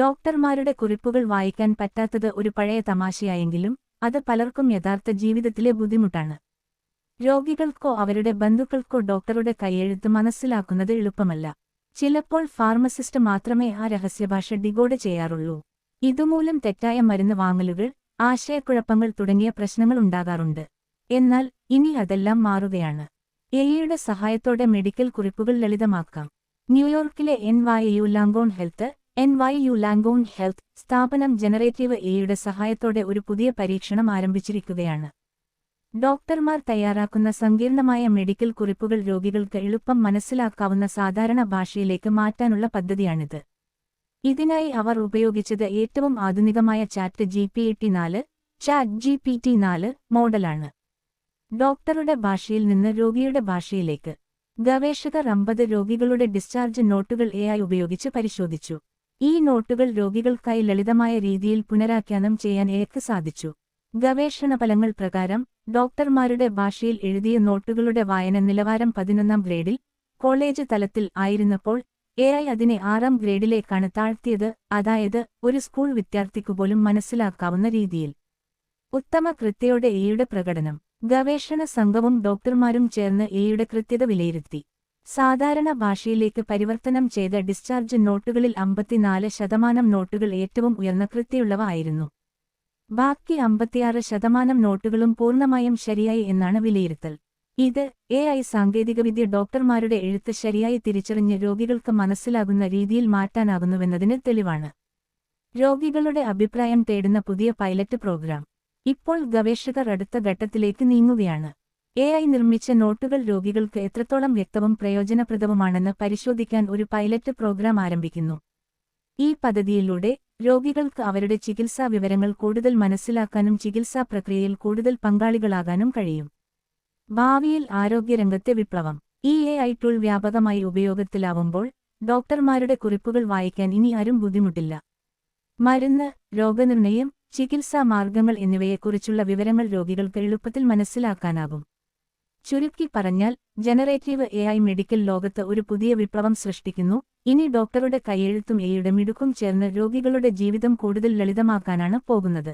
ഡോക്ടർമാരുടെ കുറിപ്പുകൾ വായിക്കാൻ പറ്റാത്തത് ഒരു പഴയ തമാശയായെങ്കിലും അത് പലർക്കും യഥാർത്ഥ ജീവിതത്തിലെ ബുദ്ധിമുട്ടാണ്. രോഗികൾക്കോ അവരുടെ ബന്ധുക്കൾക്കോ ഡോക്ടറുടെ കൈയെഴുത്ത് മനസ്സിലാക്കുന്നത് എളുപ്പമല്ല. ചിലപ്പോൾ ഫാർമസിസ്റ്റ് മാത്രമേ ആ രഹസ്യഭാഷ ഡികോഡ് ചെയ്യാറുള്ളൂ. ഇതുമൂലം തെറ്റായ മരുന്ന് വാങ്ങലുകൾ, ആശയക്കുഴപ്പങ്ങൾ തുടങ്ങിയ പ്രശ്നങ്ങൾ ഉണ്ടാകാറുണ്ട്. എന്നാൽ ഇനി അതെല്ലാം മാറുകയാണ്. എഐയുടെ സഹായത്തോടെ മെഡിക്കൽ കുറിപ്പുകൾ ലളിതമാക്കാം. ന്യൂയോർക്കിലെ NYU ലാംഗോൺ ഹെൽത്ത് സ്ഥാപനം ജനറേറ്റീവ് എഐയുടെ സഹായത്തോടെ ഒരു പുതിയ പരീക്ഷണം ആരംഭിച്ചിരിക്കുകയാണ്. ഡോക്ടർമാർ തയ്യാറാക്കുന്ന സങ്കീർണമായ മെഡിക്കൽ കുറിപ്പുകൾ രോഗികൾക്ക് എളുപ്പം മനസ്സിലാക്കാവുന്ന സാധാരണ ഭാഷയിലേക്ക് മാറ്റാനുള്ള പദ്ധതിയാണിത്. ഇതിനായി അവർ ഉപയോഗിച്ചത് ഏറ്റവും ആധുനികമായ ChatGPT-4 മോഡലാണ്. ഡോക്ടറുടെ ഭാഷയിൽ നിന്ന് രോഗിയുടെ ഭാഷയിലേക്ക്. ഗവേഷകർ 50 രോഗികളുടെ ഡിസ്ചാർജ് നോട്ടുകൾ AI ഉപയോഗിച്ച് പരിശോധിച്ചു. ഈ നോട്ടുകൾ രോഗികൾക്കായി ലളിതമായ രീതിയിൽ പുനരാഖ്യാനം ചെയ്യാൻ AIക്ക് സാധിച്ചു. ഗവേഷണഫലങ്ങൾ പ്രകാരം ഡോക്ടർമാരുടെ ഭാഷയിൽ എഴുതിയ നോട്ടുകളുടെ വായന നിലവാരം 11ാം ഗ്രേഡിൽ കോളേജ് തലത്തിൽ ആയിരുന്നപ്പോൾ AI അതിനെ 6ാം ഗ്രേഡിലേക്കാണ് താഴ്ത്തിയത്, അതായത് ഒരു സ്കൂൾ വിദ്യാർത്ഥിക്കുപോലും മനസ്സിലാക്കാവുന്ന രീതിയിൽ. ഉത്തമ കൃത്യതയോടെ AIയുടെ പ്രകടനം. ഗവേഷണ സംഘവും ഡോക്ടർമാരും ചേർന്ന് AIയുടെ കൃത്യത വിലയിരുത്തി. സാധാരണ ഭാഷയിലേക്ക് പരിവർത്തനം ചെയ്ത ഡിസ്ചാർജ് നോട്ടുകളിൽ 54% നോട്ടുകൾ ഏറ്റവും ഉയർന്ന കൃത്യയുള്ളവ ആയിരുന്നു. ബാക്കി 56% നോട്ടുകളും പൂർണ്ണമായും ശരിയായി എന്നാണ് വിലയിരുത്തൽ. ഇത് AI സാങ്കേതികവിദ്യ ഡോക്ടർമാരുടെ എഴുത്ത് ശരിയായി തിരിച്ചറിഞ്ഞ് രോഗികൾക്ക് മനസ്സിലാകുന്ന രീതിയിൽ മാറ്റാനാകുന്നുവെന്നതിന് തെളിവാണ്. രോഗികളുടെ അഭിപ്രായം തേടുന്ന പുതിയ പൈലറ്റ് പ്രോഗ്രാം. ഇപ്പോൾ ഗവേഷകർ അടുത്ത ഘട്ടത്തിലേക്ക് നീങ്ങുകയാണ്. AI നിർമ്മിച്ച നോട്ടുകൾ രോഗികൾക്ക് എത്രത്തോളം വ്യക്തവും പ്രയോജനപ്രദവുമാണെന്ന് പരിശോധിക്കാൻ ഒരു പൈലറ്റ് പ്രോഗ്രാം ആരംഭിക്കുന്നു. ഈ പദ്ധതിയിലൂടെ രോഗികൾക്ക് അവരുടെ ചികിത്സാ വിവരങ്ങൾ കൂടുതൽ മനസ്സിലാക്കാനും ചികിത്സാ പ്രക്രിയയിൽ കൂടുതൽ പങ്കാളികളാകാനും കഴിയും. ഭാവിയിൽ ആരോഗ്യരംഗത്തെ വിപ്ലവം. ഈ AI ടൂൾ വ്യാപകമായി ഉപയോഗത്തിലാവുമ്പോൾ ഡോക്ടർമാരുടെ കുറിപ്പുകൾ വായിക്കാൻ ഇനി ആരും ബുദ്ധിമുട്ടില്ല. മരുന്ന്, രോഗനിർണയം, ചികിത്സാ മാർഗങ്ങൾ എന്നിവയെക്കുറിച്ചുള്ള വിവരങ്ങൾ രോഗികൾക്ക് എളുപ്പത്തിൽ മനസ്സിലാക്കാനാകും. ചുരുക്കി പറഞ്ഞാൽ ജനറേറ്റീവ് AI മെഡിക്കൽ ലോകത്ത് ഒരു പുതിയ വിപ്ലവം സൃഷ്ടിക്കുന്നു. ഇനി ഡോക്ടറുടെ കൈയെഴുത്തും AIയുടെ മിടുക്കും ചേർന്ന് രോഗികളുടെ ജീവിതം കൂടുതൽ ലളിതമാക്കാനാണ് പോകുന്നത്.